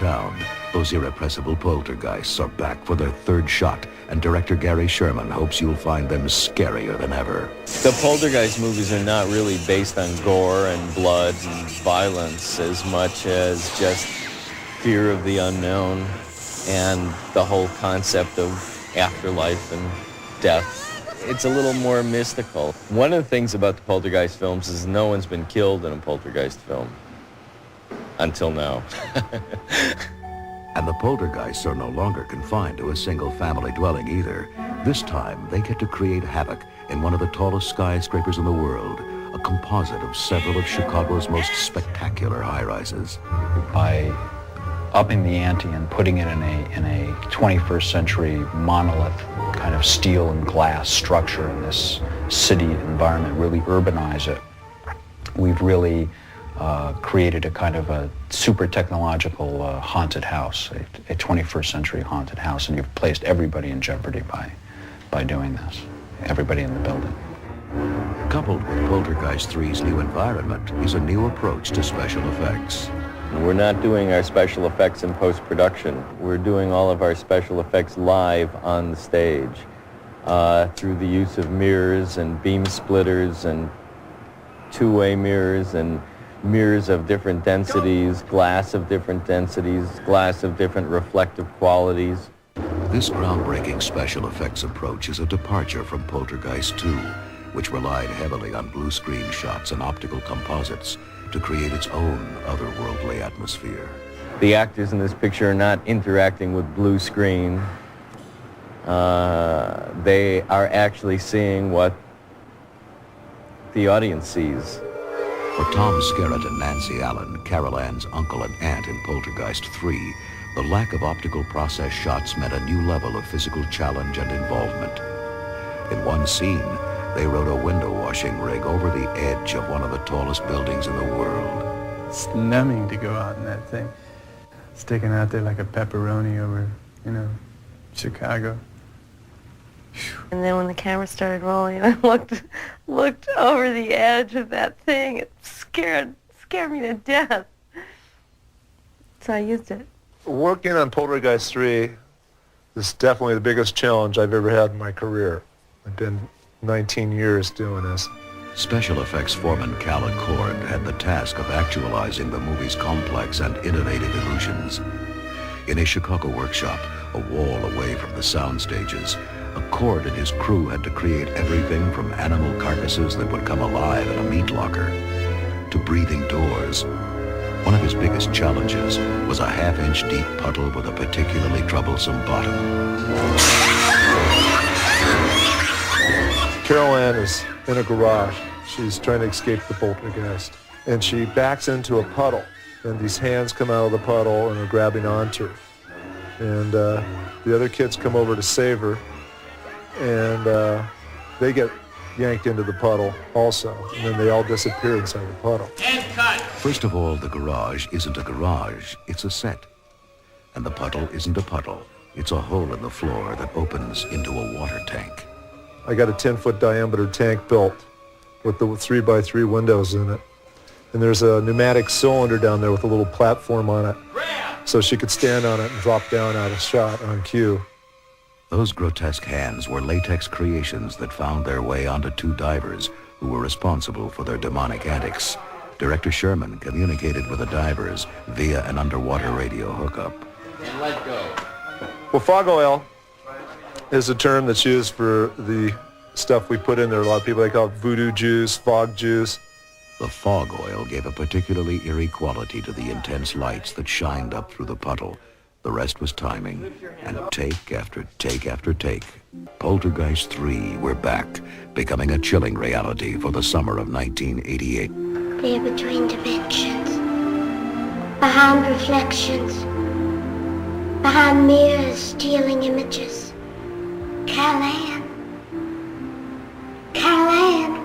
town, those irrepressible poltergeists are back for their third shot, and director Gary Sherman hopes you'll find them scarier than ever. The Poltergeist movies are not really based on gore and blood and violence as much as just fear of the unknown and the whole concept of afterlife and death. It's a little more mystical. One of the things about the Poltergeist films is no one's been killed in a Poltergeist film. Until now. And the poltergeists are no longer confined to a single family dwelling either. This time, they get to create havoc in one of the tallest skyscrapers in the world, a composite of several of Chicago's most spectacular high-rises. By upping the ante and putting it in a 21st century monolith kind of steel and glass structure in this city environment, really urbanize it, we've really created a kind of a super technological haunted house, a 21st century haunted house, and you've placed everybody in jeopardy by doing this, everybody in the building. Coupled with Poltergeist 3's new environment is a new approach to special effects. We're not doing our special effects in post-production. We're doing all of our special effects live on the stage through the use of mirrors and beam splitters and two-way mirrors and mirrors of different densities, glass of different densities, glass of different reflective qualities. This groundbreaking special effects approach is a departure from Poltergeist 2, which relied heavily on blue screen shots and optical composites to create its own otherworldly atmosphere. The actors in this picture are not interacting with blue screen. They are actually seeing what the audience sees. For Tom Skerritt and Nancy Allen, Carol Ann's uncle and aunt in Poltergeist 3, the lack of optical process shots meant a new level of physical challenge and involvement. In one scene, they rode a window washing rig over the edge of one of the tallest buildings in the world. It's numbing to go out in that thing, sticking out there like a pepperoni over, Chicago. And then when the camera started rolling, I looked over the edge of that thing. It scared me to death. So I used it. Working on Poltergeist 3 is definitely the biggest challenge I've ever had in my career. I've been 19 years doing this. Special effects foreman Cal Accord had the task of actualizing the movie's complex and innovative illusions. In a Chicago workshop, a wall away from the sound stages, Accord and his crew had to create everything from animal carcasses that would come alive in a meat locker to breathing doors. One of his biggest challenges was a half-inch deep puddle with a particularly troublesome bottom. Carol Ann is in a garage. She's trying to escape the poltergeist. And she backs into a puddle, and these hands come out of the puddle and are grabbing onto her. And the other kids come over to save her, and they get yanked into the puddle also, and then they all disappear inside the puddle. And cut! First of all, the garage isn't a garage, it's a set. And the puddle isn't a puddle, it's a hole in the floor that opens into a water tank. I got a 10-foot diameter tank built with the 3x3 windows in it. And there's a pneumatic cylinder down there with a little platform on it, so she could stand on it and drop down out of shot on cue. Those grotesque hands were latex creations that found their way onto two divers who were responsible for their demonic antics. Director Sherman communicated with the divers via an underwater radio hookup. And let go. Well, fog oil is a term that's used for the stuff we put in there. A lot of people, they call it voodoo juice, fog juice. The fog oil gave a particularly eerie quality to the intense lights that shined up through the puddle. The rest was timing, and take after take after take. Poltergeist 3, we're back, becoming a chilling reality for the summer of 1988. They're between dimensions, behind reflections, behind mirrors stealing images. Carol Ann. Carol Ann.